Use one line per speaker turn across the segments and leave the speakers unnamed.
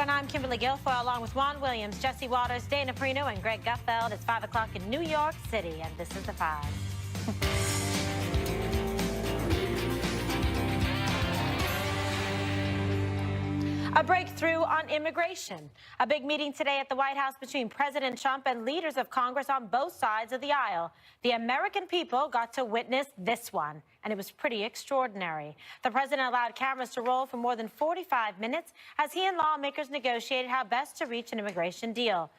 everyone. I'm Kimberly Guilfoyle, along with Juan Williams, Jesse Waters, Dana Perino, and Greg Gutfeld. It's 5 o'clock in New York City, and this is The Five. A breakthrough on immigration. A big meeting today at the White House between President Trump and leaders of Congress on both sides of the aisle. The American people got to witness this one, and it was pretty extraordinary. The president allowed cameras to roll for more than 45 minutes as he and lawmakers negotiated how best to reach an immigration deal.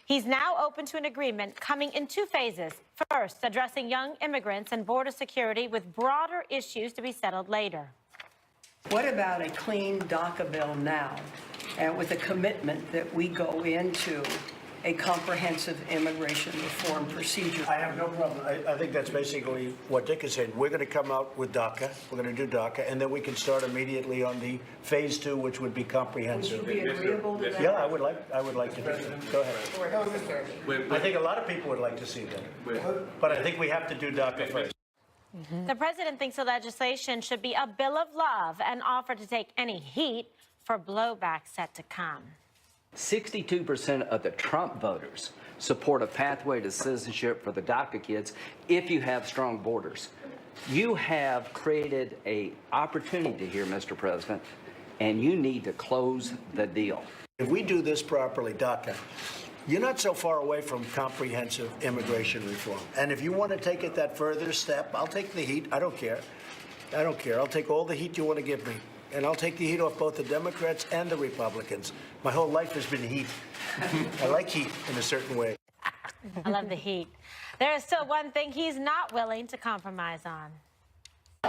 He's now open to an agreement coming in two phases. First, addressing young immigrants and border security, with broader issues to be settled later.
What about a clean DACA bill now, and with a commitment that we go into a comprehensive immigration reform procedure?
I have no problem. I think that's basically what Dick is saying. We're going to come out with DACA. We're going to do DACA, and then we can start immediately on the phase 2, which would be comprehensive.
Would you be agreeable to that?
Yeah, I would like to do that. Go ahead. I think a lot of people would like to see that, but I think we have to do DACA first.
The president thinks the legislation should be a bill of love and offered to take any heat for blowback set to come.
62% of the Trump voters support a pathway to citizenship for the DACA kids if you have strong borders. You have created an opportunity here, Mr. President, and you need to close the deal.
If we do this properly, DACA, you're not so far away from comprehensive immigration reform. And if you want to take it that further step, I'll take the heat. I don't care. I don't care. I'll take all the heat you want to give me. And I'll take the heat off both the Democrats and the Republicans. My whole life has been heat. I like heat in a certain way.
I love the heat. There is still one thing he's not willing to compromise on.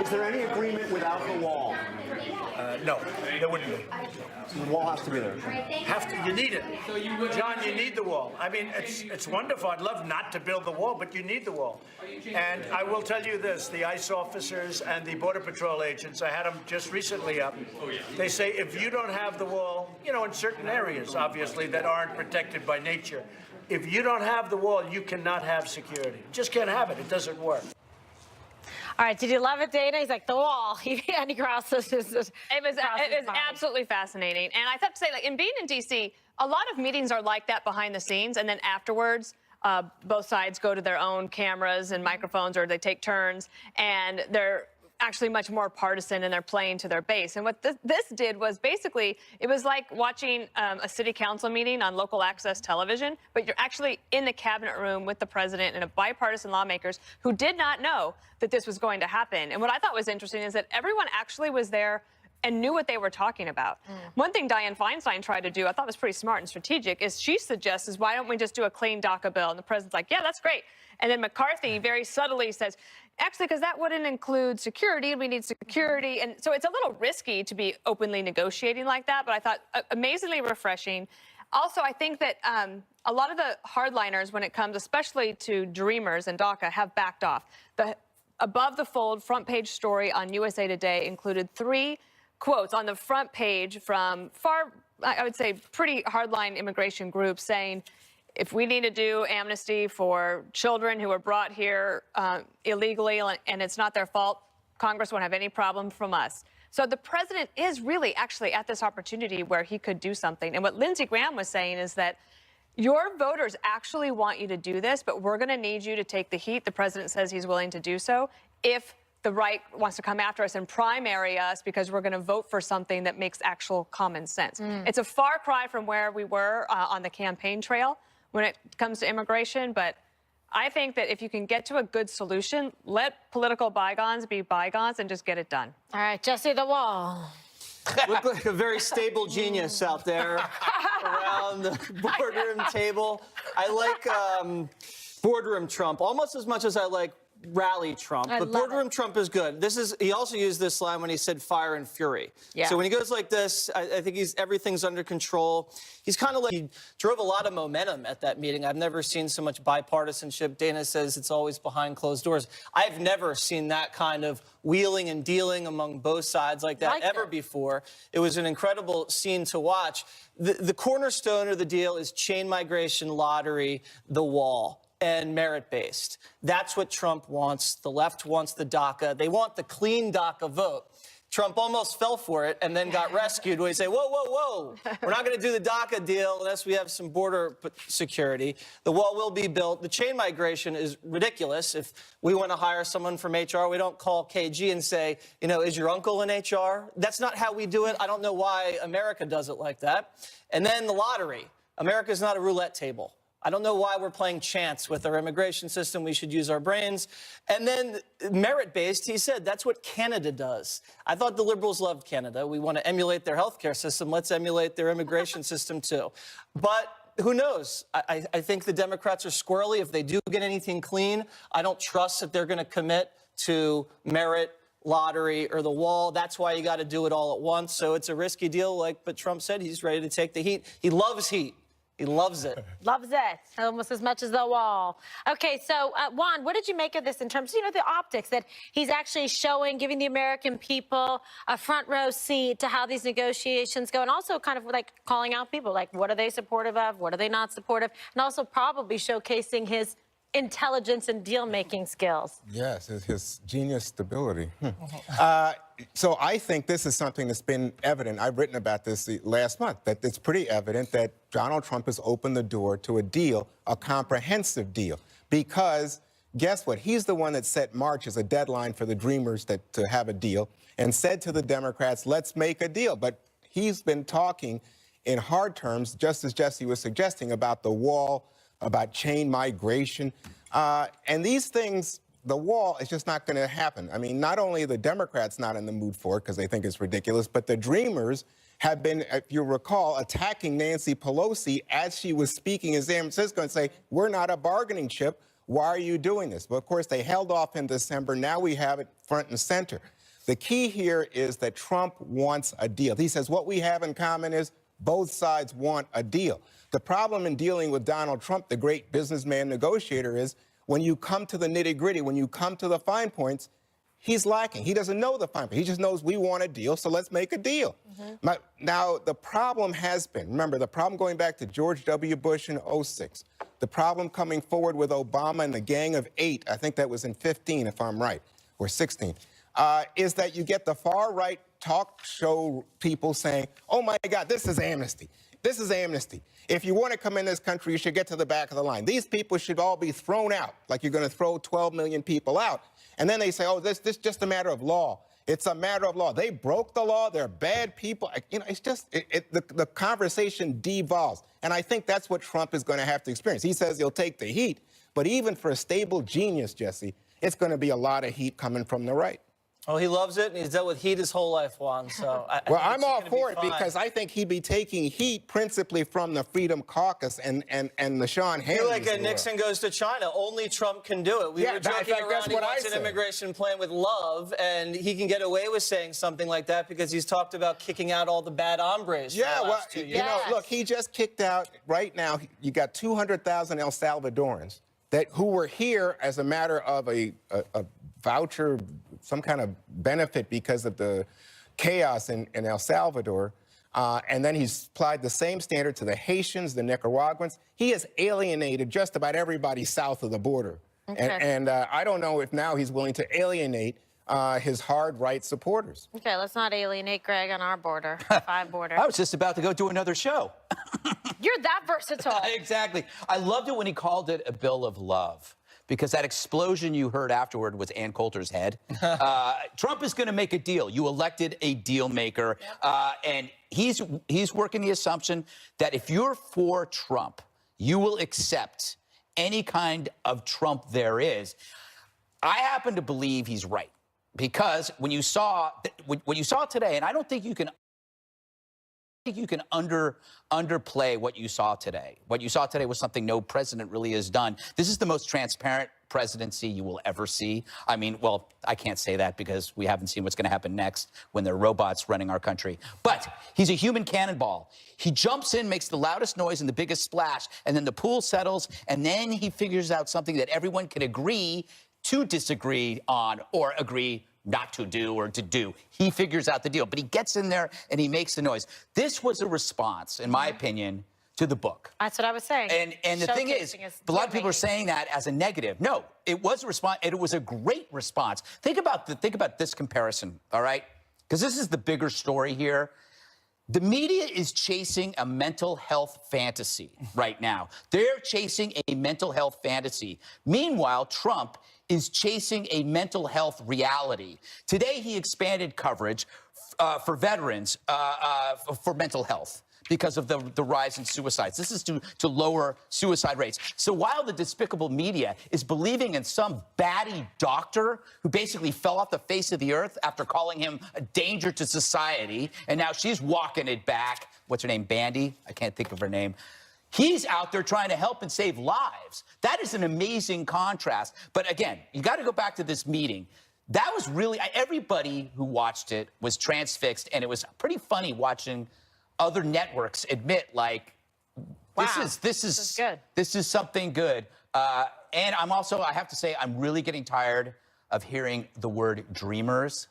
Is there any agreement without the wall?
No, there wouldn't be.
The wall has to be there.
Have to. You need it. John, you need the wall. I mean, it's wonderful. I'd love not to build the wall, but you need the wall. And I will tell you this, the ICE officers and the Border Patrol agents, I had them just recently up. They say if you don't have the wall, you know, in certain areas, obviously, that aren't protected by nature, if you don't have the wall, you cannot have security. You just can't have it. It doesn't work.
All right, did you love it, Dana? He's like, the wall. And he crosses.
It was absolutely fascinating. And I have to say, like, in being in D.C., a lot of meetings are like that behind the scenes, and then afterwards, both sides go to their own cameras and microphones, or they take turns, and they're actually much more partisan, and they're playing to their base. And what this did was basically, it was like watching a city council meeting on local access television, but you're actually in the cabinet room with the president and a bipartisan lawmakers who did not know that this was going to happen. And what I thought was interesting is that everyone actually was there and knew what they were talking about. One thing Diane Feinstein tried to do, I thought was pretty smart and strategic, is she suggests is, why don't we just do a clean DACA bill? And the president's like, yeah, that's great. And then McCarthy very subtly says, actually, because that wouldn't include security, we need security. And so it's a little risky to be openly negotiating like that, but I thought amazingly refreshing. Also, I think that a lot of the hardliners, when it comes especially to Dreamers and DACA, have backed off. The above-the-fold front-page story on USA Today included 3 quotes on the front page from I would say, pretty hardline immigration groups saying, if we need to do amnesty for children who were brought here illegally and it's not their fault, Congress won't have any problem from us. So the president is really actually at this opportunity where he could do something. And what Lindsey Graham was saying is that your voters actually want you to do this, but we're going to need you to take the heat. The president says he's willing to do so if the right wants to come after us and primary us, because we're going to vote for something that makes actual common sense. It's a far cry from where we were on the campaign trail when it comes to immigration, but I think that if you can get to a good solution, let political bygones be bygones and just get it done.
All right, Jesse, the wall.
Look like a very stable genius out there around the boardroom table. I like boardroom Trump almost as much as I like rally Trump, but boardroom Trump is good. He also used this line when he said fire and fury. Yeah. So when he goes like this, I think everything's under control. He's kind of like, he drove a lot of momentum at that meeting. I've never seen so much bipartisanship. Dana says it's always behind closed doors. I've never seen that kind of wheeling and dealing among both sides like that ever before. It was an incredible scene to watch. The cornerstone of the deal is chain migration, lottery, the wall, and merit-based. That's what Trump wants. The left wants the DACA. They want the clean DACA vote. Trump almost fell for it and then got rescued when he said, whoa, whoa, whoa, we're not going to do the DACA deal unless we have some border security. The wall will be built. The chain migration is ridiculous. If we want to hire someone from HR, we don't call KG and say, you know, is your uncle in HR? That's not how we do it. I don't know why America does it like that. And then the lottery. America's not a roulette table. I don't know why we're playing chance with our immigration system. We should use our brains. And then merit-based, he said, that's what Canada does. I thought the Liberals loved Canada. We want to emulate their healthcare system. Let's emulate their immigration system, too. But who knows? I think the Democrats are squirrely. If they do get anything clean, I don't trust that they're going to commit to merit, lottery, or the wall. That's why you got to do it all at once. So it's a risky deal, but Trump said he's ready to take the heat. He loves heat. He loves it.
Loves it almost as much as the wall. Okay, so Juan, what did you make of this in terms of, the optics that he's actually showing, giving the American people a front row seat to how these negotiations go, and also kind of calling out people, what are they supportive of, what are they not supportive, and also probably showcasing his intelligence and deal-making skills.
Yes, his genius stability. So I think this is something that's been evident. I've written about this last month, that it's pretty evident that Donald Trump has opened the door to a deal, a comprehensive deal, because guess what? He's the one that set March as a deadline for the Dreamers to have a deal and said to the Democrats, let's make a deal. But he's been talking in hard terms, just as Jesse was suggesting, about the wall, about chain migration. And these things, the wall is just not going to happen. I mean, not only the Democrats not in the mood for it because they think it's ridiculous, but the Dreamers have been, if you recall, attacking Nancy Pelosi as she was speaking in San Francisco and say, we're not a bargaining chip. Why are you doing this? But of course, they held off in December. Now we have it front and center. The key here is that Trump wants a deal. He says what we have in common is both sides want a deal. The problem in dealing with Donald Trump, the great businessman negotiator, is when you come to the nitty-gritty, when you come to the fine points, he's lacking. He doesn't know the fine points. He just knows we want a deal, so let's make a deal. Now, the problem has been, remember, the problem going back to George W. Bush in '06, the problem coming forward with Obama and the Gang of Eight, I think that was in 15, if I'm right, or 16, is that you get the far-right talk show people saying, oh, my God, this is amnesty. This is amnesty. If you want to come in this country, you should get to the back of the line. These people should all be thrown out, like you're going to throw 12 million people out. And then they say, oh, this is just a matter of law. It's a matter of law. They broke the law. They're bad people. It's just the conversation devolves. And I think that's what Trump is going to have to experience. He says he'll take the heat. But even for a stable genius, Jesse, it's going to be a lot of heat coming from the right.
Oh, he loves it, and he's dealt with heat his whole life, Juan. So
well, I'm all for it because I think he'd be taking heat principally from the Freedom Caucus and the Sean Hannity.
Like Nixon goes to China. Only Trump can do it. We were joking around he wants an immigration plan with love, and he can get away with saying something like that because he's talked about kicking out all the bad hombres.
Yeah, well, you know, look, he just kicked out, right now, you got 200,000 El Salvadorans who were here as a matter of a voucher, some kind of benefit because of the chaos in El Salvador. And then he's applied the same standard to the Haitians, the Nicaraguans. He has alienated just about everybody south of the border. Okay. And I don't know if now he's willing to alienate his hard right supporters.
Okay, let's not alienate Greg on our border, 5 border.
I was just about to go do another show.
You're that versatile.
Exactly. I loved it when he called it a bill of love, because that explosion you heard afterward was Ann Coulter's head. Trump is going to make a deal. You elected a deal maker, and he's working the assumption that if you're for Trump, you will accept any kind of Trump there is. I happen to believe he's right, because when you saw today, and I don't think you can underplay what you saw today. What you saw today was something no president really has done. This is the most transparent presidency you will ever see. I mean, well, I can't say that because we haven't seen what's going to happen next when there are robots running our country. But he's a human cannonball. He jumps in, makes the loudest noise and the biggest splash, and then the pool settles, and then he figures out something that everyone can agree to disagree on or agree not to do or to do. He figures out the deal, but he gets in there and he makes the noise. This was a response, in my opinion, to the book.
That's what I was saying.
And the thing is, a lot of people are saying that as a negative. No, it was a response, and it was a great response. Think about this comparison, all right? because this is the bigger story here. The media is chasing a mental health fantasy right now. They're chasing a mental health fantasy. Meanwhile, Trump is chasing a mental health reality. Today, he expanded coverage for veterans for mental health because of the rise in suicides. This is to lower suicide rates. So while the despicable media is believing in some batty doctor who basically fell off the face of the earth after calling him a danger to society, and now she's walking it back. What's her name? Bandy? I can't think of her name. He's out there trying to help and save lives. That is an amazing contrast. But again, you got to go back to this meeting. That was really, everybody who watched it was transfixed, and it was pretty funny watching other networks admit, like,
Wow.
this is
good.
This is something good. And I'm also, I have to say, I'm really getting tired of hearing the word dreamers.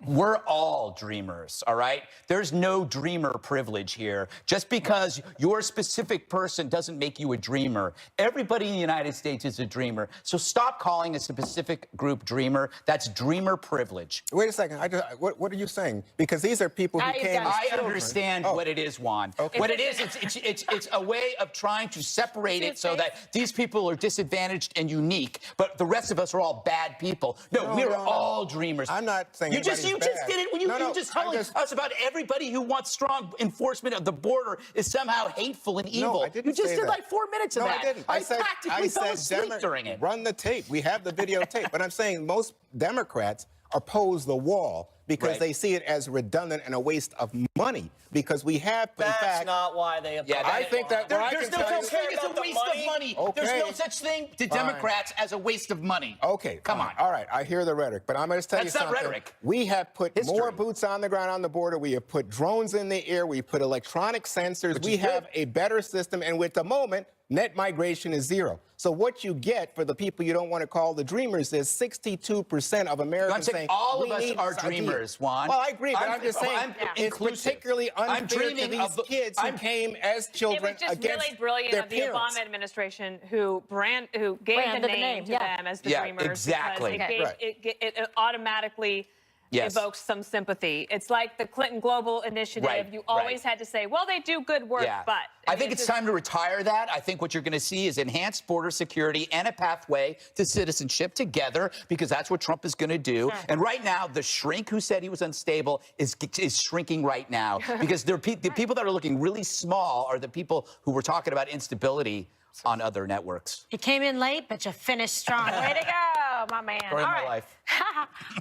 We're all dreamers, all right? There's no dreamer privilege here. Just because your specific person doesn't make you a dreamer. Everybody in the United States is a dreamer. So stop calling a specific group dreamer. That's dreamer privilege.
Wait a second. What are you saying? Because these are people who
Now you've
came
got
as
I
children.
understand what it is, Juan.
Okay.
What it is, it's a way of trying to separate it so that these people are disadvantaged and unique, but the rest of us are all bad people. No, we're all dreamers.
I'm not saying
you just
anybody's
did
bad.
it when you
No,
just
I'm
telling us about everybody who wants strong enforcement of the border is somehow hateful and evil.
No, I didn't
you just
say
did
that.
like 4 minutes of
No,
that.
I didn't.
practically fell asleep during it.
Run the tape. We have the videotape. But I'm saying most Democrats oppose the wall because
Right.
they see it as redundant and a waste of money. Because we have, in
That's
fact,
not why they oppose.
I think that what I
There's
can
no
tell
such
you-
thing as a
about the
waste of
money.
money.
Okay.
There's no such thing to Democrats as a waste of money.
Okay.
Come on.
All right. I hear the rhetoric, but I'm going to tell
That's
you
not
something.
rhetoric.
We have put
History.
more boots on the ground on the border. We have put drones in the air. We put electronic sensors. We have a better system. And with the moment, net migration is zero. So what you get for the people you don't want to call the dreamers is 62% of Americans
I'm saying
saying
all of
we
us
need
are
this idea.
dreamers, Juan.
Well, I agree, but I'm just saying it's
inclusive.
particularly unfair
I'm
to
dreaming
these
of the
kids who came as children
It was just
against
really brilliant
their
of the
parents.
Obama administration who gave
Branded
the
the
name
name,
to
yeah.
them as the
Yeah,
dreamers.
exactly.
Because it automatically evokes some sympathy. It's like the Clinton Global Initiative.
Right,
You always
right.
had to say, well, they do good work, but...
I think it's time to retire that. I think what you're going to see is enhanced border security and a pathway to citizenship together, because that's what Trump is going to do. And right now, the shrink who said he was unstable is shrinking right now, because the people that are looking really small are the people who were talking about instability on other networks.
You came in late, but you finished strong. Way to go, my man.
Story of my life.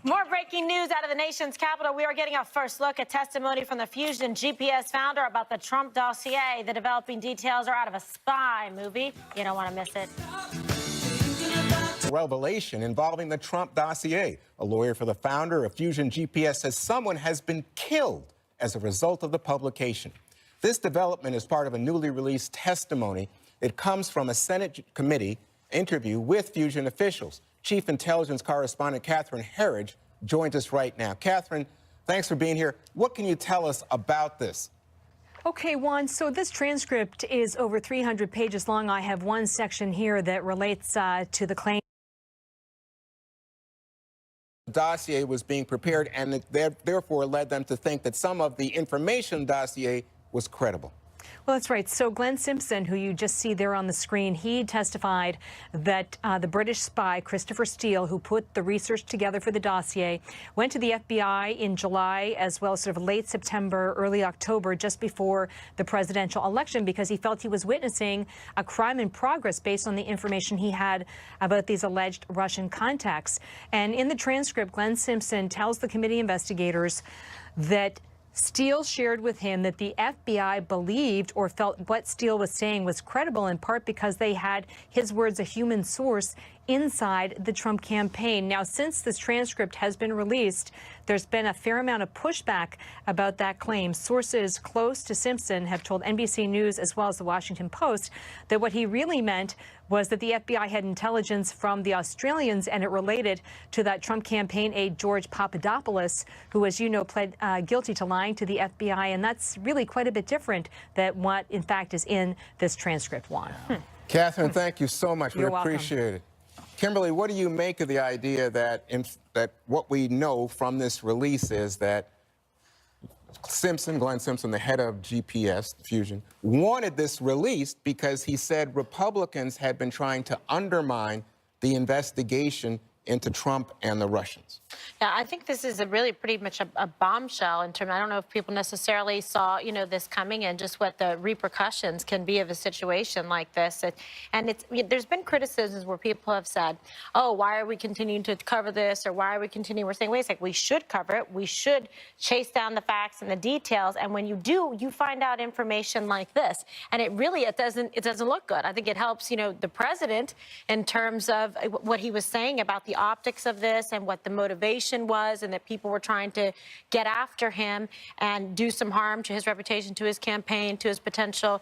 More breaking news out of the nation's capital. We are getting our first look at testimony from the Fusion GPS founder about the Trump dossier. The developing details are out of a spy movie. You don't want to miss it.
Revelation involving the Trump dossier. A lawyer for the founder of Fusion GPS says someone has been killed as a result of the publication. This development is part of a newly released testimony. It comes from a Senate committee interview with Fusion officials. Chief Intelligence Correspondent Catherine Herridge joins us right now. Catherine, thanks for being here. What can you tell us about this?
Okay, Juan, so this transcript is over 300 pages long. I have one section here that relates to the claim.
The dossier was being prepared, and it therefore led them to think that some of the information dossier was credible.
Well, that's right. So Glenn Simpson, who you just see there on the screen, he testified that the British spy, Christopher Steele, who put the research together for the dossier, went to the FBI in July as well as sort of late September, early October, just before the presidential election, because he felt he was witnessing a crime in progress based on the information he had about these alleged Russian contacts. And in the transcript, Glenn Simpson tells the committee investigators that Steele shared with him that the FBI believed or felt what Steele was saying was credible, in part because they had, his words, a human source inside the Trump campaign. Now, since this transcript has been released, there's been a fair amount of pushback about that claim. Sources close to Simpson have told NBC News as well as the Washington Post that what he really meant was that the FBI had intelligence from the Australians, and it related to that Trump campaign aide George Papadopoulos, who, as you know, pled guilty to lying to the FBI. And that's really quite a bit different than what, in fact, is in this transcript, Juan.
Catherine, thank you so much.
You're
we
welcome.
appreciate it. Kimberly, what do you make of the idea that that what we know from this release is that Simpson, Glenn Simpson, the head of GPS Fusion, wanted this released because he said Republicans had been trying to undermine the investigation into Trump and the Russians.
Yeah, I think this is really pretty much a bombshell in terms. I don't know if people necessarily saw, this coming and just what the repercussions can be of a situation like this. There's been criticisms where people have said, "Oh, why are we continuing to cover this?" or "Why are we continuing?" We're saying, "Wait a second, we should cover it. We should chase down the facts and the details." And when you do, you find out information like this, and it doesn't look good. I think it helps, the president in terms of what he was saying about the optics of this and what the motivation was, and that people were trying to get after him and do some harm to his reputation, to his campaign, to his potential,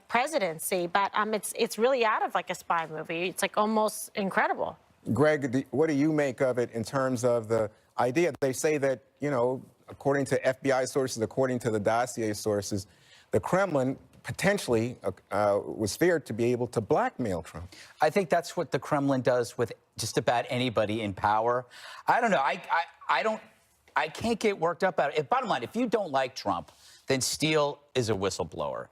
presidency. But it's really out of like a spy movie. It's like almost incredible.
Greg, what do you make of it in terms of the idea? They say that, according to FBI sources, according to the dossier sources, the Kremlin potentially was feared to be able to blackmail Trump.
I think that's what the Kremlin does with just about anybody in power. I don't know. I can't get worked up about it. Bottom line, if you don't like Trump, then Steele is a whistleblower.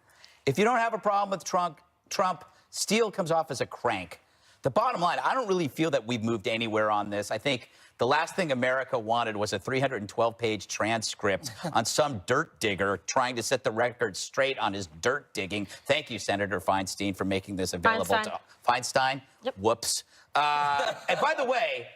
If you don't have a problem with Trump, Steele comes off as a crank. The bottom line, I don't really feel that we've moved anywhere on this. I think the last thing America wanted was a 312-page transcript on some dirt digger trying to set the record straight on his dirt digging. Thank you, Senator Feinstein, for making this available to Feinstein.
Yep.
Whoops. And by the way,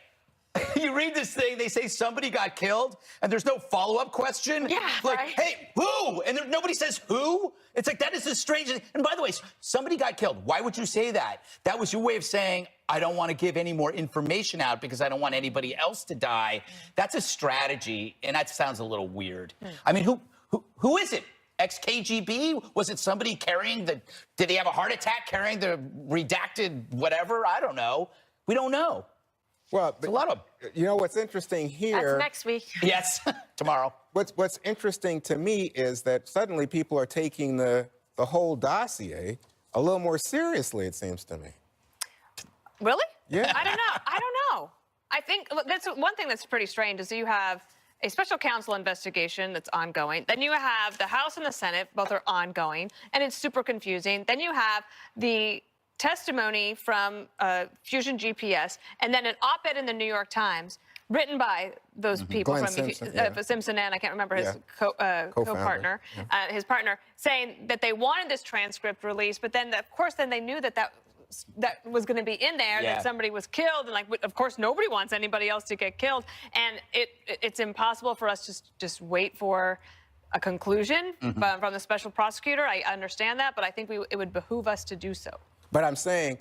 you read this thing, they say somebody got killed, and there's no follow-up question.
Yeah,
like,
right.
hey, who? And nobody says who. It's like, that is the strangest. And by the way, somebody got killed. Why would you say that? That was your way of saying, I don't want to give any more information out because I don't want anybody else to die. That's a strategy, and that sounds a little weird. I mean, who is it? Ex-KGB? Was it somebody carrying the... Did he have a heart attack carrying the redacted whatever? I don't know. We don't know.
Well,
a lot of...
what's interesting here...
That's next week.
Yes, tomorrow.
What's interesting to me is that suddenly people are taking the whole dossier a little more seriously, it seems to me.
Really?
Yeah.
I don't know. I think that's one thing that's pretty strange is you have a special counsel investigation that's ongoing. Then you have the House and the Senate, both are ongoing, and it's super confusing. Then you have the testimony from Fusion GPS, and then an op-ed in the New York Times written by those people
Glenn
from
Simpson,
Simpson and I can't remember his co-partner, his partner, saying that they wanted this transcript released, but then, of course, then they knew that was going to be in there, that somebody was killed, and like, of course, nobody wants anybody else to get killed, and it's impossible for us to just wait for a conclusion from the special prosecutor. I understand that, but I think it would behoove us to do so.
But I'm saying,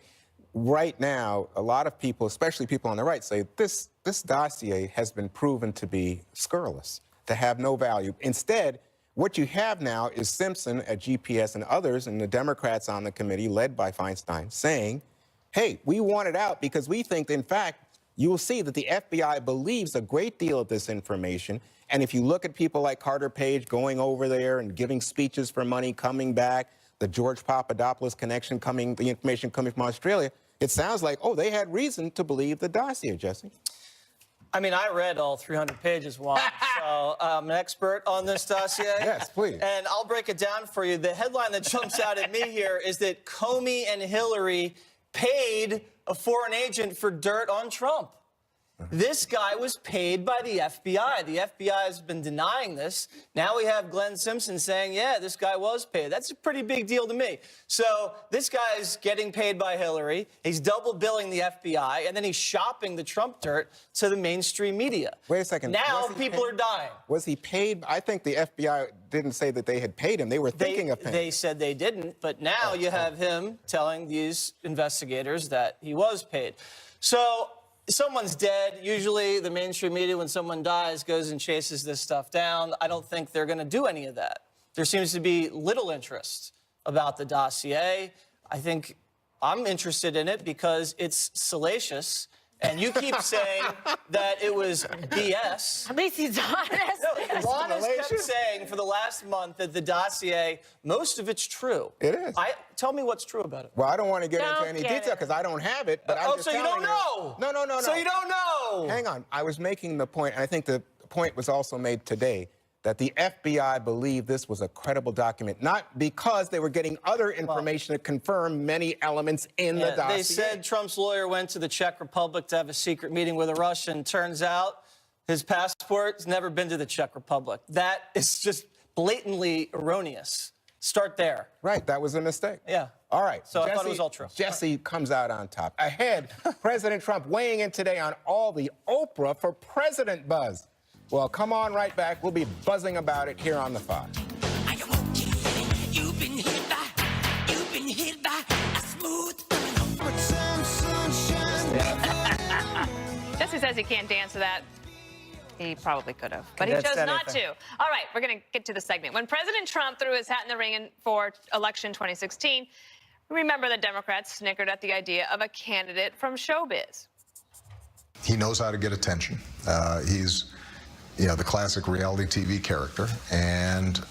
right now, a lot of people, especially people on the right, say this dossier has been proven to be scurrilous, to have no value. Instead, what you have now is Simpson at GPS and others, and the Democrats on the committee, led by Feinstein, saying, hey, we want it out because we think, in fact, you will see that the FBI believes a great deal of this information. And if you look at people like Carter Page going over there and giving speeches for money, coming back, the George Papadopoulos connection the information coming from Australia, it sounds like, oh, they had reason to believe the dossier, Jesse.
I mean, I read all 300 pages, Juan, so I'm an expert on this dossier.
Yes, please.
And I'll break it down for you. The headline that jumps out at me here is that Comey and Hillary paid a foreign agent for dirt on Trump. This guy was paid by the FBI. The FBI has been denying this. Now we have Glenn Simpson saying, yeah, this guy was paid. That's a pretty big deal to me. So this guy's getting paid by Hillary. He's double billing the FBI, and then he's shopping the Trump dirt to the mainstream media.
Wait a second.
Now people are dying.
Was he paid? I think the FBI didn't say that they had paid him. They were thinking of paying.
They said they didn't, but now you have him telling these investigators that he was paid. So someone's dead. Usually the mainstream media, when someone dies, goes and chases this stuff down. I don't think they're going to do any of that. There seems to be little interest about the dossier. I think I'm interested in it because it's salacious. And you keep saying that it was BS.
At least he's honest.
No, Juan has kept saying for the last month that the dossier, most of it's true.
It is.
Tell me what's true about it.
Well, I don't want to get into any detail because I don't have it. But I'm just
so you
telling
don't know?
No.
So you don't know?
Hang on. I was making the point, and I think the point was also made today, that the FBI believed this was a credible document, not because they were getting other information to confirm many elements in the dossier.
They said Trump's lawyer went to the Czech Republic to have a secret meeting with a Russian. Turns out his passport's never been to the Czech Republic. That is just blatantly erroneous. Start there.
Right, that was a mistake.
Yeah.
All right.
So I thought it was all true.
Jesse comes out on top. Ahead, President Trump weighing in today on all the Oprah for President buzz. Well, come on right back. We'll be buzzing about it here on The Five.
You've been hit by a smooth criminal.
Jesse says he can't dance to that. He probably could have, but he
That's
chose not to.
anything.
All right, we're going to get to the segment. When President Trump threw his hat in the ring for election 2016, remember the Democrats snickered at the idea of a candidate from showbiz.
He knows how to get attention. He's, the classic reality TV character. And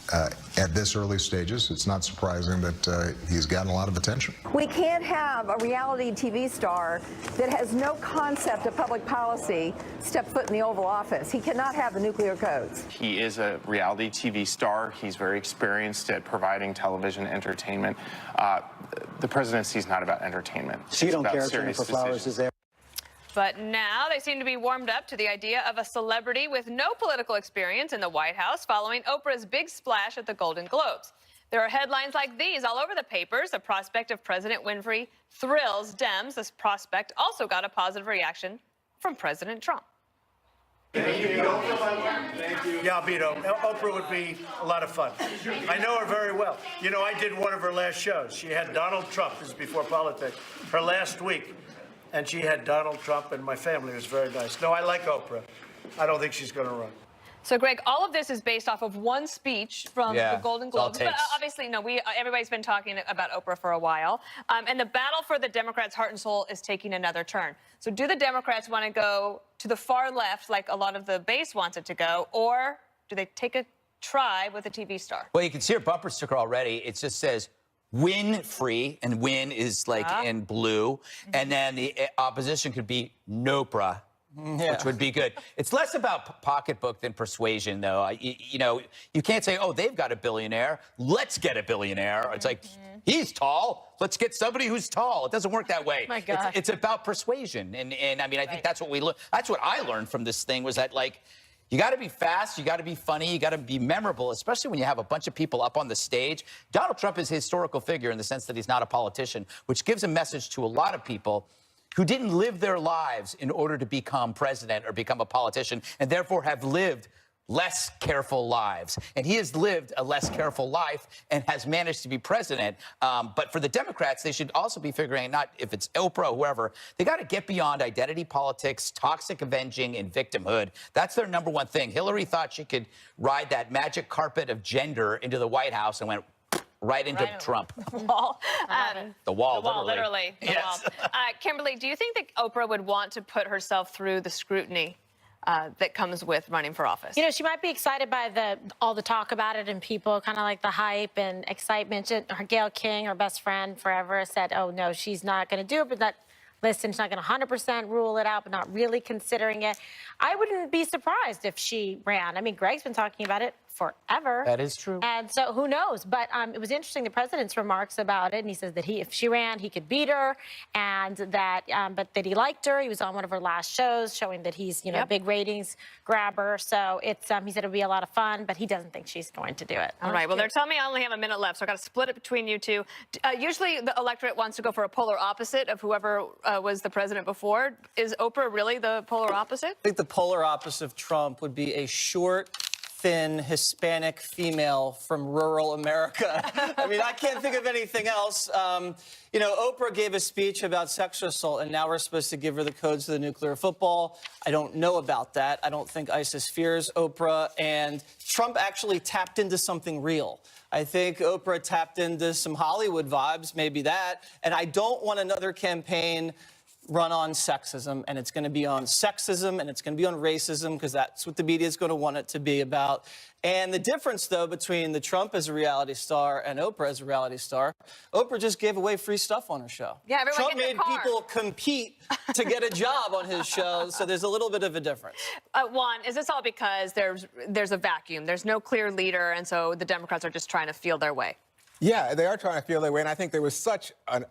at this early stages, it's not surprising that he's gotten a lot of attention.
We can't have a reality TV star that has no concept of public policy step foot in the Oval Office. He cannot have the nuclear codes.
He is a reality TV star. He's very experienced at providing television entertainment. The presidency is not about entertainment.
So you don't care if
serious
Jennifer Flowers
decisions.
is there?
But now they seem to be warmed up to the idea of a celebrity with no political experience in the White House following Oprah's big splash at the Golden Globes. There are headlines like these all over the papers. The prospect of President Winfrey thrills Dems. This prospect also got a positive reaction from President Trump.
Thank you. Yeah, I'll beat Oprah. Oprah would be a lot of fun. I know her very well. I did one of her last shows. She had Donald Trump, this is before politics, her last week. And she had Donald Trump, and my family was very nice. No, I like Oprah. I don't think she's going to run.
So, Greg, all of this is based off of one speech from the Golden Globes. But obviously, everybody's been talking about Oprah for a while. And the battle for the Democrats' heart and soul is taking another turn. So do the Democrats want to go to the far left, like a lot of the base wants it to go, or do they take a try with a TV star?
Well, you can see her bumper sticker already. It just says, Win-free, and win is like in blue. And then the opposition could be Noprah, which would be good. It's less about pocketbook than persuasion, though. You can't say, oh, they've got a billionaire. Let's get a billionaire. It's like, he's tall. Let's get somebody who's tall. It doesn't work that way.
My God.
It's about persuasion. And I mean, I think that's what that's what I learned from this thing was that, like, you got to be fast, you got to be funny, you got to be memorable, especially when you have a bunch of people up on the stage. Donald Trump is a historical figure in the sense that he's not a politician, which gives a message to a lot of people who didn't live their lives in order to become president or become a politician, and therefore have lived less careful lives. And he has lived a less careful life and has managed to be president. But for the Democrats, they should also be figuring not if it's Oprah or whoever, they got to get beyond identity politics, toxic avenging, and victimhood. That's their number one thing. Hillary thought she could ride that magic carpet of gender into the White House and went right into Trump.
The wall.
The wall,
literally. The wall. Kimberly, do you think that Oprah would want to put herself through the scrutiny that comes with running for office?
She might be excited by all the talk about it and people kind of like the hype and excitement. Her Gayle King, her best friend forever, said, oh, no, she's not going to do it. But that, listen, she's not going to 100% rule it out, but not really considering it. I wouldn't be surprised if she ran. I mean, Greg's been talking about it forever.
That is true.
And so who knows? But it was interesting, the president's remarks about it. And he says that if she ran, he could beat her, and that but that he liked her. He was on one of her last shows showing that he's, a big ratings grabber. So it's he said it'll be a lot of fun, but he doesn't think she's going to do it.
All right. Well, they're telling me I only have a minute left, so I got to split it between you two. Usually the electorate wants to go for a polar opposite of whoever was the president before. Is Oprah really the polar opposite?
I think the polar opposite of Trump would be a short, thin, Hispanic female from rural America. I mean, I can't think of anything else. Oprah gave a speech about sexual assault, and now we're supposed to give her the codes to the nuclear football. I don't know about that. I don't think ISIS fears Oprah, and Trump actually tapped into something real. I think Oprah tapped into some Hollywood vibes, maybe that, and I don't want another campaign run on sexism, and it's going to be on sexism, and it's going to be on racism, because that's what the media is going to want it to be about. And the difference, though, between the Trump as a reality star and Oprah as a reality star, Oprah just gave away free stuff on her show.
Yeah, everyone
Trump
gets a
made
car.
people compete to get a job on his show, so there's a little bit of a difference.
Juan, is this all because there's a vacuum? There's no clear leader, and so the Democrats are just trying to feel their way?
Yeah, they are trying to feel their way, and I think there was such an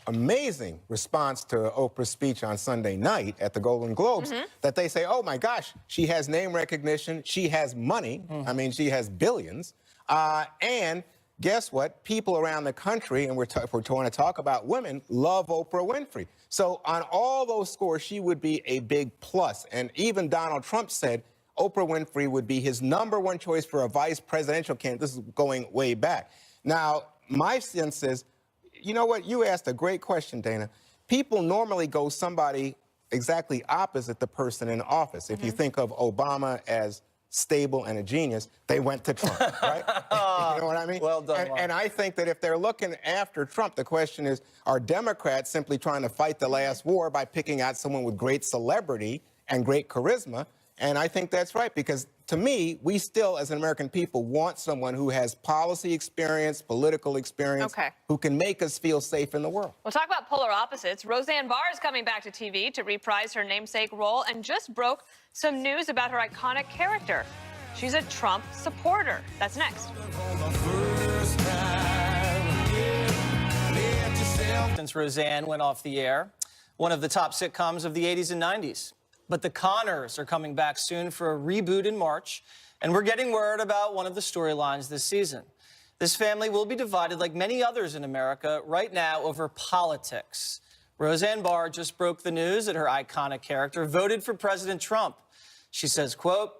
amazing response to Oprah's speech on Sunday night at the Golden Globes that they say, oh my gosh, she has name recognition, she has money, I mean, she has billions, and guess what? People around the country, and if we're going to talk about women, love Oprah Winfrey. So on all those scores, she would be a big plus, and even Donald Trump said Oprah Winfrey would be his #1 choice for a vice presidential candidate. This is going way back. Now, my sense is, you know what? You asked a great question, Dana. People normally go somebody exactly opposite the person in office. If you think of Obama as stable and a genius, they went to Trump, right? You know what I mean?
Well done, Juan.
And I think that if they're looking after Trump, the question is, are Democrats simply trying to fight the last war by picking out someone with great celebrity and great charisma? And I think that's right, because to me, we still, as an American people, want someone who has policy experience, political experience, who can make us feel safe in the world.
We'll talk about polar opposites. Roseanne Barr is coming back to TV to reprise her namesake role and just broke some news about her iconic character. She's a Trump supporter. That's next.
Since Roseanne went off the air, one of the top sitcoms of the 80s and 90s. But the Connors are coming back soon for a reboot in March, and we're getting word about one of the storylines this season. This family will be divided, like many others in America, right now over politics. Roseanne Barr just broke the news that her iconic character voted for President Trump. She says, quote,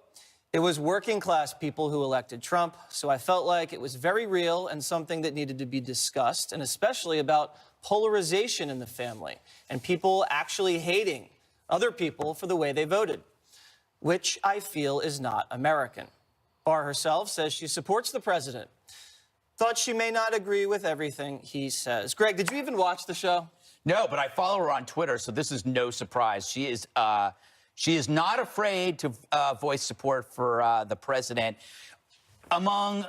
"It was working class people who elected Trump, so I felt like it was very real and something that needed to be discussed, and especially about polarization in the family and people actually hating other people for the way they voted, which I feel is not American." Barr herself says she supports the president. Thought she may not agree with everything he says. Greg, did you even watch the show?
No, but I follow her on Twitter, so this is no surprise. She is not afraid to voice support for the president among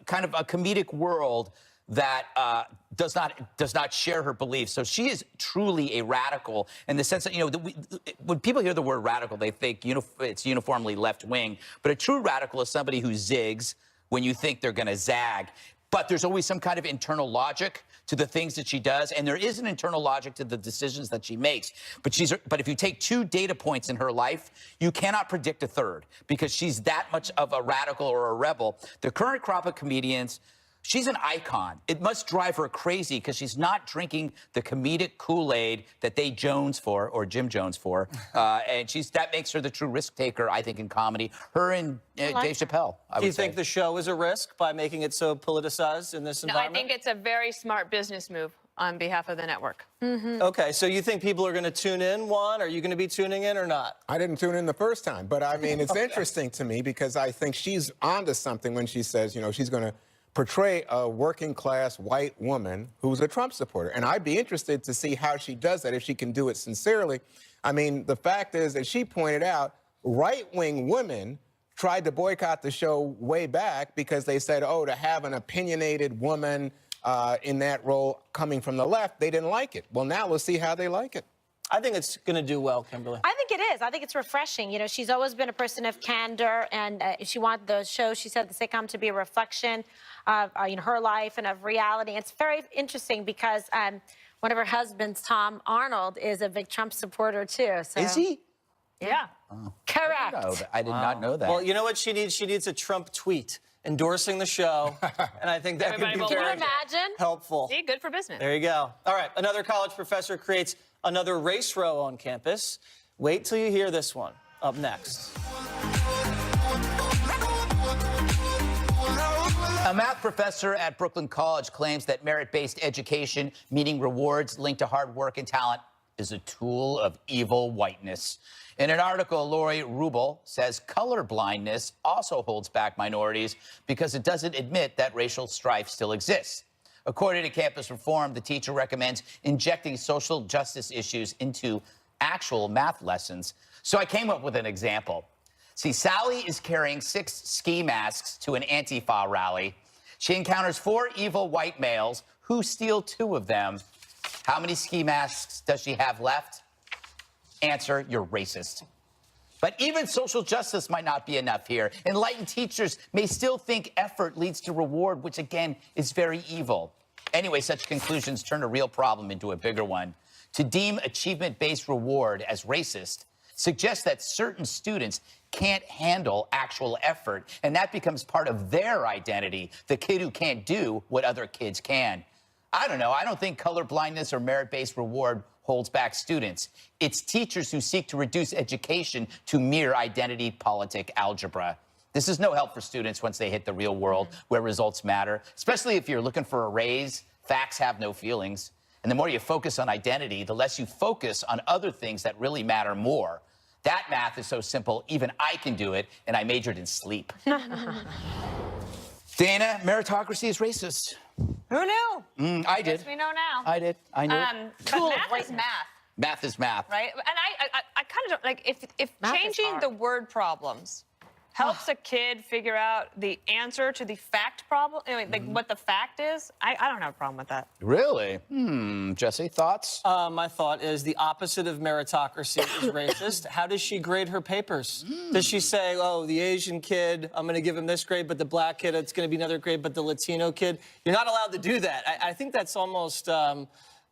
kind of a comedic world that does not share her beliefs. So she is truly a radical in the sense that, you know, when people hear the word radical, they think it's uniformly left-wing. But a true radical is somebody who zigs when you think they're going to zag. But there's always some kind of internal logic to the things that she does, and there is an internal logic to the decisions that she makes. But if you take 2 data points in her life, you cannot predict a third, because she's that much of a radical or a rebel. The current crop of comedians, she's an icon. It must drive her crazy because she's not drinking the comedic Kool-Aid that they Jones for, or Jim Jones for. And that makes her the true risk taker, I think, in comedy. Her and Dave Chappelle, I would say.
Do you think the show is a risk by making it so politicized in this environment?
No, I think it's a very smart business move on behalf of the network.
Okay, so you think people are going to tune in, Juan? Are you going to be tuning in or not?
I didn't tune in the first time, but I mean, it's interesting to me because I think she's onto something when she says, you know, she's going to portray a working-class white woman who's a Trump supporter. And I'd be interested to see how she does that, if she can do it sincerely. I mean, the fact is, as she pointed out, right-wing women tried to boycott the show way back because they said, oh, to have an opinionated woman in that role coming from the left, they didn't like it. Well, now let's see how they like it.
I think it's going to do well, Kimberly.
I think it is. I think it's refreshing. You know, she's always been a person of candor, and she wanted the show, she said, the sitcom to be a reflection of you know, her life and of reality. It's very interesting because one of her husbands, Tom Arnold, is a big Trump supporter, too. So.
Is he?
Yeah. Oh. Correct.
I did not know that.
Well, you know what she needs? She needs a Trump tweet endorsing the show, and I think that could be very helpful.
See, good for business.
There you go. All right, another college professor creates another race row on campus. Wait till you hear this one. Up next.
A math professor at Brooklyn College claims that merit-based education, meaning rewards linked to hard work and talent, is a tool of evil whiteness. In an article, Lori Rubel says colorblindness also holds back minorities because it doesn't admit that racial strife still exists. According to Campus Reform, the teacher recommends injecting social justice issues into actual math lessons. So I came up with an example. See, Sally is carrying 6 ski masks to an Antifa rally. She encounters 4 evil white males who steal 2 of them. How many ski masks does she have left? Answer, you're racist. But even social justice might not be enough here. Enlightened teachers may still think effort leads to reward, which again is very evil. Anyway, such conclusions turn a real problem into a bigger one. To deem achievement-based reward as racist suggests that certain students can't handle actual effort, and that becomes part of their identity, the kid who can't do what other kids can. I don't know. I don't think colorblindness or merit-based reward holds back students. It's teachers who seek to reduce education to mere identity politic algebra. This is no help for students once they hit the real world where results matter, especially if you're looking for a raise. Facts have no feelings. And the more you focus on identity, the less you focus on other things that really matter more. That math is so simple, even I can do it, and I majored in sleep. Dana, meritocracy is racist.
Who knew?
I did.
Guess we know now.
I did. I knew it.
But math is math,
Math is math.
right? And I kind of don't, like, if
Math is
changing
hard.
the word problems helps a kid figure out the answer to the fact problem, like what the fact is, I don't have a problem with that.
Really? Jesse, thoughts?
My thought is the opposite of meritocracy is racist. How does she grade her papers? Does she say, oh, the Asian kid, I'm going to give him this grade, but the black kid, it's going to be another grade, but the Latino kid? You're not allowed to do that. I think that's almost, I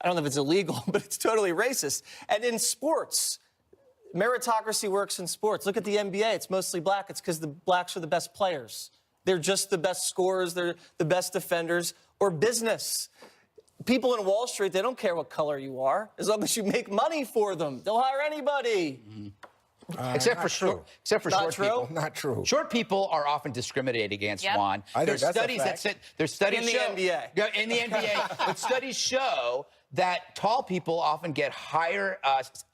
don't know if it's illegal, but it's totally racist. And in sports, meritocracy works in sports. Look at the NBA. It's mostly black. It's because the blacks are the best players. They're just the best scorers. They're the best defenders. Or business. People in Wall Street, they don't care what color you are. As long as you make money for them, they'll hire anybody.
Except for short people.
Not true.
Short people are often discriminated against, Juan.
I think
There's
that's a
studies that
fact.
said there's studies
In the
show,
NBA.
Yeah, in the NBA, but studies show that tall people often get higher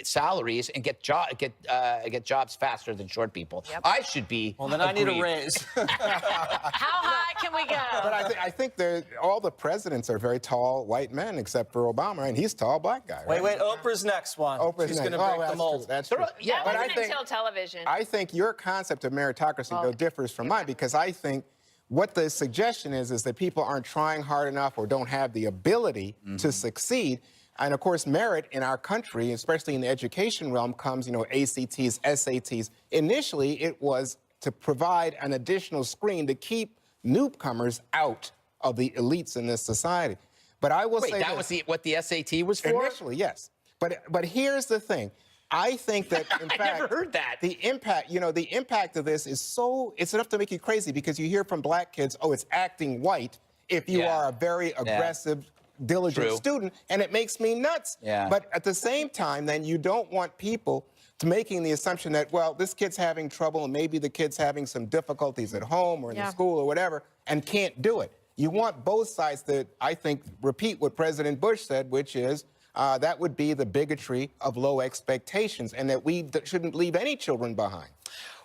salaries and get jobs faster than short people. I should be.
Well, then I need a
agreed.
raise.
How high can we go?
But I think all the presidents are very tall white men, except for Obama, and he's a tall black guy. Right?
Wait, Oprah's next one.
Oprah's
She's
next.
going to break the mold.
That's true.
Yeah,
That
but
wasn't
I think-
until television.
I think your concept of meritocracy though differs from mine, because I think what the suggestion is that people aren't trying hard enough or don't have the ability to succeed. And of course, merit in our country, especially in the education realm, comes, ACTs, SATs. Initially, it was to provide an additional screen to keep newcomers out of the elites in this society. But I will
Wait,
say
that
this.
was what the SAT was for?
Initially, yes. But here's the thing. I think that, in fact,
I never heard that.
The impact of this is it's enough to make you crazy, because you hear from black kids, oh, it's acting white if you are a very aggressive, diligent
True.
student, and it makes me nuts.
Yeah.
But at the same time, then you don't want people to making the assumption that, well, this kid's having trouble, and maybe the kid's having some difficulties at home or in the school or whatever, and can't do it. You want both sides to, I think, repeat what President Bush said, which is, that would be the bigotry of low expectations, and that we shouldn't leave any children behind.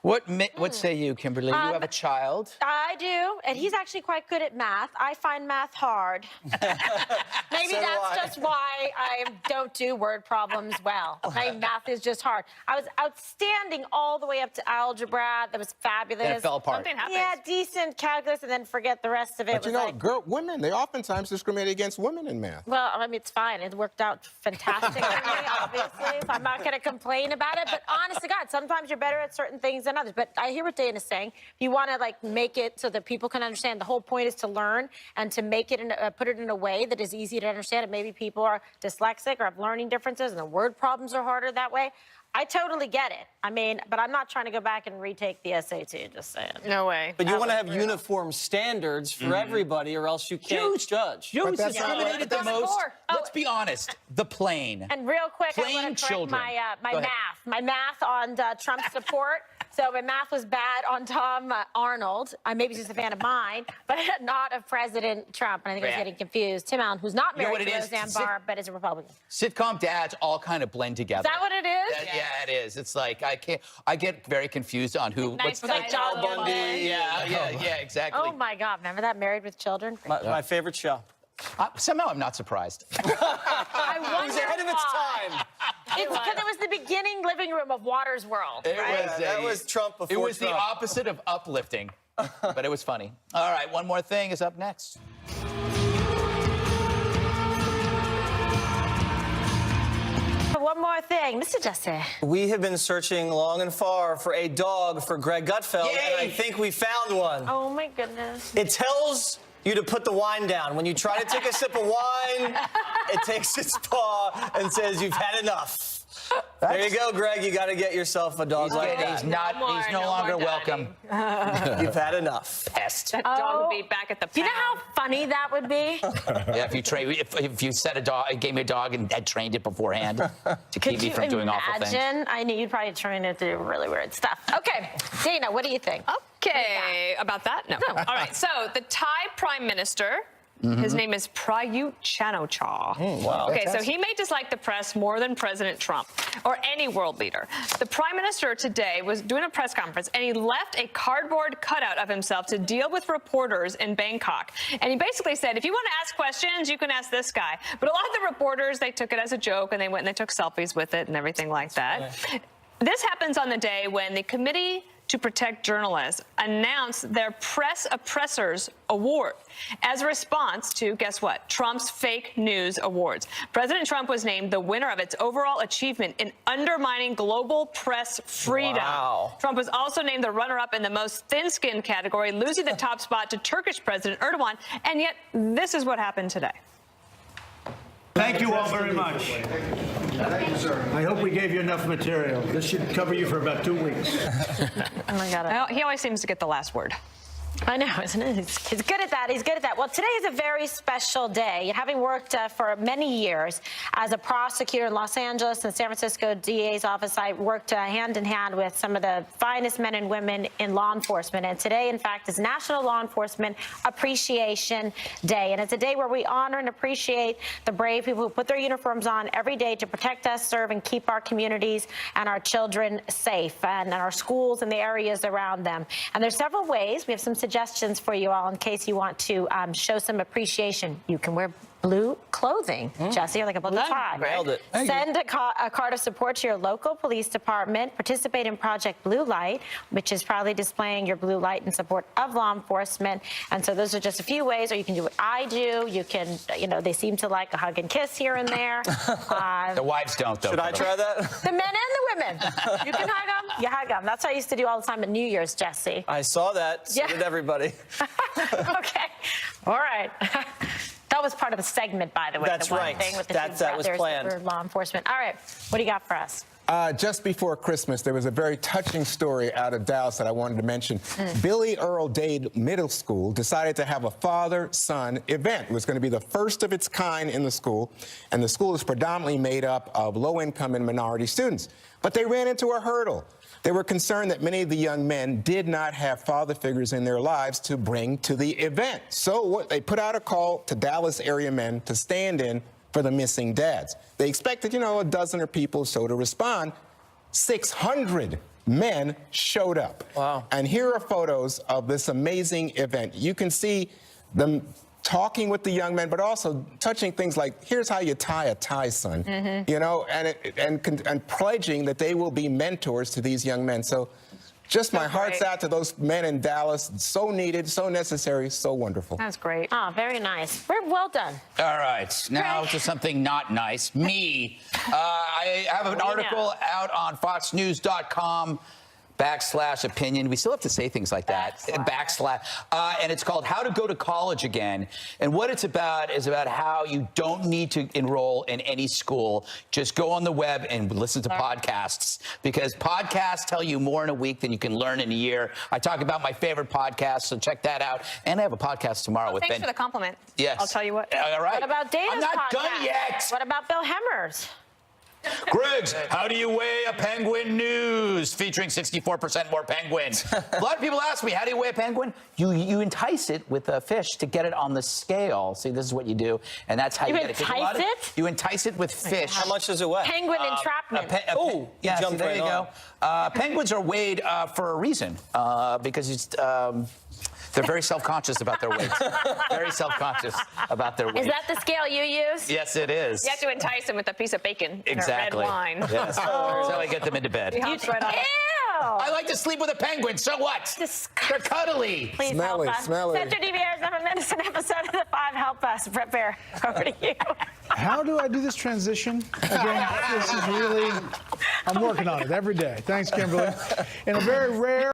What say you, Kimberly? You have a child.
I do, and he's actually quite good at math. I find math hard. Maybe
So
that's
do I.
just why I don't do word problems well. My math is just hard. I was outstanding all the way up to algebra. That was fabulous.
And it fell apart.
Something happens.
Yeah, decent calculus, and then forget the rest of it.
But women, they oftentimes discriminate against women in math.
Well, I mean, it's fine. It worked out fantastic for me, obviously, so I'm not going to complain about it. But honest to God, sometimes you're better at certain things than others. But I hear what Dana's saying. If you want to, make it so that people can understand, the whole point is to learn and to make it, put it in a way that is easy to understand. And maybe people are dyslexic or have learning differences and the word problems are harder that way. I totally get it. I mean, but I'm not trying to go back and retake the SAT, just saying.
No way.
But you want to have uniform standards for everybody, or else you can't judge.
Who's
that's not
discriminated the most? Let's be honest. The plain.
And real quick, I
Plain
want to correct
children.
my
Go ahead.
math. My math on Trump's support. So my math was bad on Tom Arnold. Maybe he's just a fan of mine, but not of President Trump. And I think I was
Yeah.
getting confused. Tim Allen, who's not
You know
married
what
to
it is?
Roseanne Barr, but is a Republican. Is
Sitcom dads all kind of blend together.
that what it is?
Yeah, it is. It's like I get very confused on who.
Nice
Like John
Bundy.
Bundy.
Yeah, exactly.
Oh my God! Remember that Married with Children?
My favorite show.
Somehow I'm not surprised.
He's ahead of its time.
It's because it was the beginning living room of Water's World, right?
That was Trump before
It was
Trump.
the opposite of uplifting, but it was funny. All right, one more thing is up next.
One more thing, Mr. Jesse.
We have been searching long and far for a dog for Greg Gutfeld, and I think we found one.
Oh my goodness.
It tells you to put the wine down. When you try to take a sip of wine, it takes its paw and says, you've had enough. There you go, Greg. You got to get yourself a dog like that.
He's no longer welcome.
You've had enough.
Pest.
That dog would be back at the pound.
Do you know how funny that would be?
Yeah, if you set a dog, gave me a dog and had trained it beforehand to keep me from doing awful things.
Imagine? I knew you'd probably train it to do really weird stuff. Okay, Dana, what do you think?
Okay, about that? No. All right, so the Thai Prime Minister, his name is Prayut Chan-o-cha.
Wow.
Okay, so he may dislike the press more than President Trump or any world leader. The Prime Minister today was doing a press conference, and he left a cardboard cutout of himself to deal with reporters in Bangkok. And he basically said, if you want to ask questions, you can ask this guy. But a lot of the reporters, they took it as a joke, and they went and they took selfies with it and everything like that. This happens on the day when the Committee to Protect Journalists announced their Press Oppressors Award as a response to, guess what, Trump's fake news awards. President Trump was named the winner of its overall achievement in undermining global press freedom.
Wow.
Trump was also named the runner-up in the most thin-skinned category, losing the top spot to Turkish President Erdogan. And yet, this is what happened today.
Thank you all very much. Thank you, sir. I hope we gave you enough material. This should cover you for about 2 weeks.
Oh my God.
Well, he always seems to get the last word.
I know, isn't it? He's good at that. He's good at that. Well, today is a very special day. Having worked for many years as a prosecutor in Los Angeles and San Francisco DA's office, I worked hand in hand with some of the finest men and women in law enforcement. And today, in fact, is National Law Enforcement Appreciation Day. And it's a day where we honor and appreciate the brave people who put their uniforms on every day to protect us, serve, and keep our communities and our children safe, and our schools and the areas around them. And there's several ways. We have some suggestions for you all in case you want to show some appreciation. You can wear blue clothing, Jesse, or like a blue tie.
Nailed it.
Send a card of support to your local police department. Participate in Project Blue Light, which is proudly displaying your blue light in support of law enforcement. And so those are just a few ways, or you can do what I do. You can, they seem to like a hug and kiss here and there.
The wives don't, though.
Should I try that?
The men and the women. You can hug them. You hug them. That's what I used to do all the time at New Year's, Jesse.
I saw that. So did everybody.
Okay. All right. That was part of the segment, by the way.
That's
the one
right.
Thing with the
That was planned.
For law enforcement. All right. What do you got for us?
Just before Christmas, there was a very touching story out of Dallas that I wanted to mention. Billy Earl Dade Middle School decided to have a father-son event. It was going to be the first of its kind in the school, and the school is predominantly made up of low-income and minority students. But they ran into a hurdle. They were concerned that many of the young men did not have father figures in their lives to bring to the event. So they put out a call to Dallas area men to stand in for the missing dads. They expected, a dozen or people or so to respond. 600 men showed up.
Wow.
And here are photos of this amazing event. You can see them talking with the young men, but also touching things like, here's how you tie a tie, son, and pledging that they will be mentors to these young men. So just my heart's out to those men in Dallas. So needed, so necessary, so wonderful.
That's great. Oh, very nice. Well done.
All right, now to something not nice. Me. I have an article out on foxnews.com/opinion. We still have to say things like that. Backslash. And it's called How to Go to College Again. And what it's about is about how you don't need to enroll in any school. Just go on the web and listen to podcasts, because podcasts tell you more in a week than you can learn in a year. I talk about my favorite podcasts, so check that out. And I have a podcast tomorrow with Ben.
Thanks for the compliment.
Yes.
I'll tell you what.
All right.
What about Dana's
I'm not
podcast?
done yet.
What about Bill Hemmer's?
Griggs, how do you weigh a penguin news featuring 64% more penguins? A lot of people ask me, how do you weigh a penguin? You entice it with a fish to get it on the scale. See, this is what you do, and that's how you get it.
Entice it?
You entice it with fish.
How much does it weigh?
Penguin entrapment.
Yeah,
jumped
there
right
you go. Penguins are weighed for a reason, because it's They're very self-conscious about their weight. Very self-conscious about their weight.
Is that the scale you use?
Yes, it is.
You have to entice them with a piece of bacon
Exactly.
and a red wine.
Yes. That's how I get them into bed.
He hops right on it.
Ew!
I like to sleep with a penguin. So what? They're cuddly.
Please
Smelly,
help us.
smelly.
Central DVR's Never Miss an episode of The Five. Help us. Brett Bear, over to you.
How do I do this transition again? This is really, I'm working on it every day. Thanks, Kimberly. In a very rare